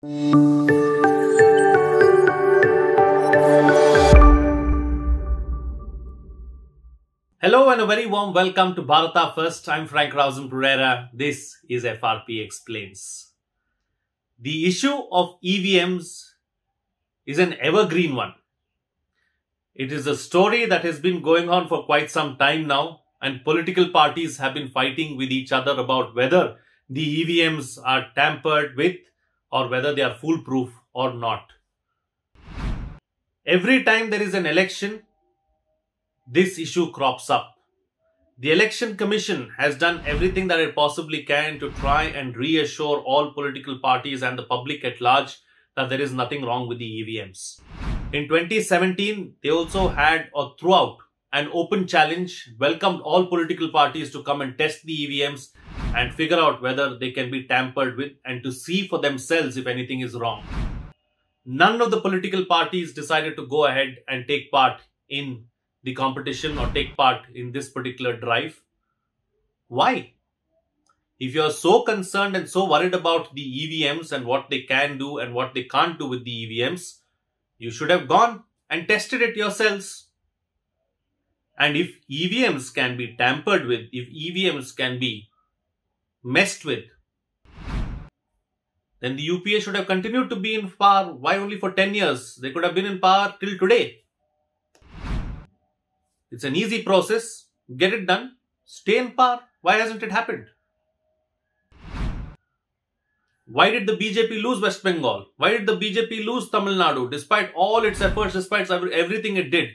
Hello and a very warm welcome to Bharata First. I'm Frank Rausen Pereira. This is FRP Explains. The issue of EVMs is an evergreen one. It is a story that has been going on for quite some time now, and political parties have been fighting with each other about whether the EVMs are tampered with or whether they are foolproof or not. Every time there is an election, this issue crops up. The Election Commission has done everything that it possibly can to try and reassure all political parties and the public at large that there is nothing wrong with the EVMs. In 2017, they also had or threw out an open challenge, welcomed all political parties to come and test the EVMs and figure out whether they can be tampered with and to see for themselves if anything is wrong. None of the political parties decided to go ahead and take part in the competition or take part in this particular drive. Why? If you are so concerned and so worried about the EVMs and what they can do and what they can't do with the EVMs, you should have gone and tested it yourselves. And if EVMs can be tampered with, if EVMs can be messed with, then the UPA should have continued to be in power. Why only for 10 years? They could have been in power till today. It's an easy process. Get it done. Stay in power. Why hasn't it happened? Why did the BJP lose West Bengal? Why did the BJP lose Tamil Nadu? Despite all its efforts, despite everything it did.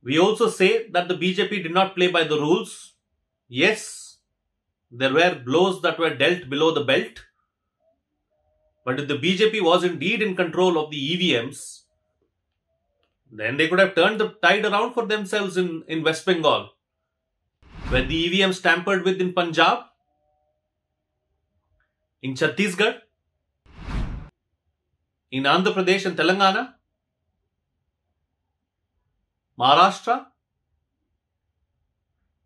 We also say that the BJP did not play by the rules. Yes, there were blows that were dealt below the belt. But if the BJP was indeed in control of the EVMs, then they could have turned the tide around for themselves in West Bengal. Were the EVMs tampered with in Punjab, in Chhattisgarh, in Andhra Pradesh and Telangana, Maharashtra?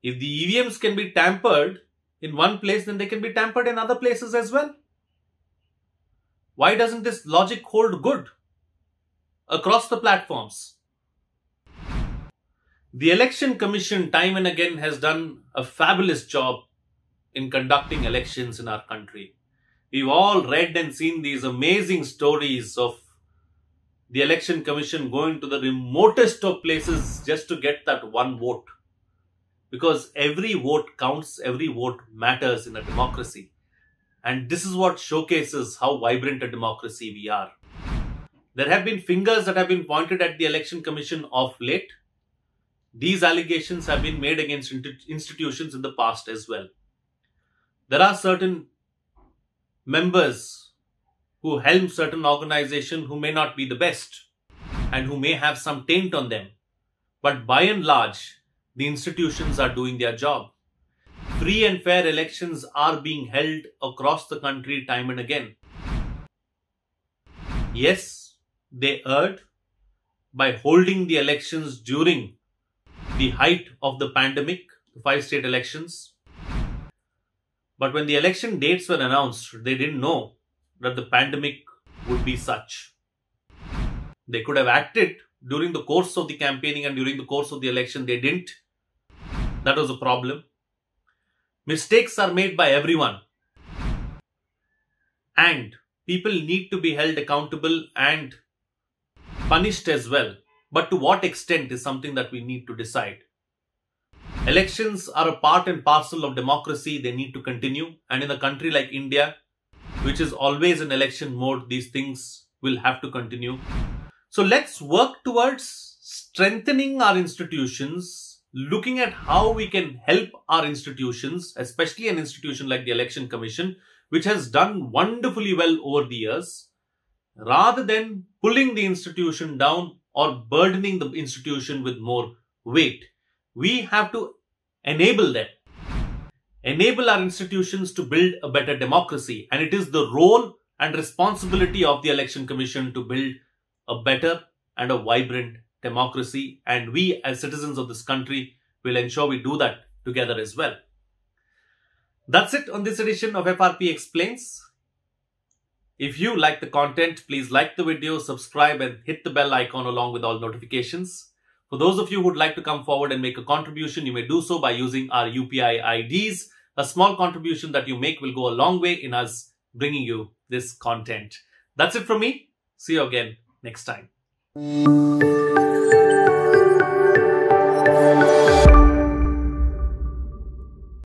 If the EVMs can be tampered in one place, then they can be tampered in other places as well. Why doesn't this logic hold good across the platforms? The Election Commission time and again has done a fabulous job in conducting elections in our country. We've all read and seen these amazing stories of the Election Commission going to the remotest of places just to get that one vote. Because every vote counts, every vote matters in a democracy. And this is what showcases how vibrant a democracy we are. There have been fingers that have been pointed at the Election Commission of late. These allegations have been made against institutions in the past as well. There are certain members who helm certain organizations who may not be the best and who may have some taint on them. But by and large, the institutions are doing their job. Free and fair elections are being held across the country time and again. Yes, they erred by holding the elections during the height of the pandemic, the 5 state elections. But when the election dates were announced, they didn't know that the pandemic would be such. They could have acted during the course of the campaigning and during the course of the election. They didn't. That was a problem. Mistakes are made by everyone. And people need to be held accountable and punished as well. But to what extent is something that we need to decide. Elections are a part and parcel of democracy. They need to continue. And in a country like India, which is always in election mode, these things will have to continue. So let's work towards strengthening our institutions, looking at how we can help our institutions, especially an institution like the Election Commission, which has done wonderfully well over the years, rather than pulling the institution down or burdening the institution with more weight. We have to enable them, enable our institutions to build a better democracy. And it is the role and responsibility of the Election Commission to build a better and a vibrant democracy. And we as citizens of this country will ensure we do that together as well. That's it on this edition of FRP Explains. If you like the content, please like the video, subscribe and hit the bell icon along with all notifications. For those of you who would like to come forward and make a contribution, you may do so by using our UPI IDs. A small contribution that you make will go a long way in us bringing you this content. That's it from me. See you again next time.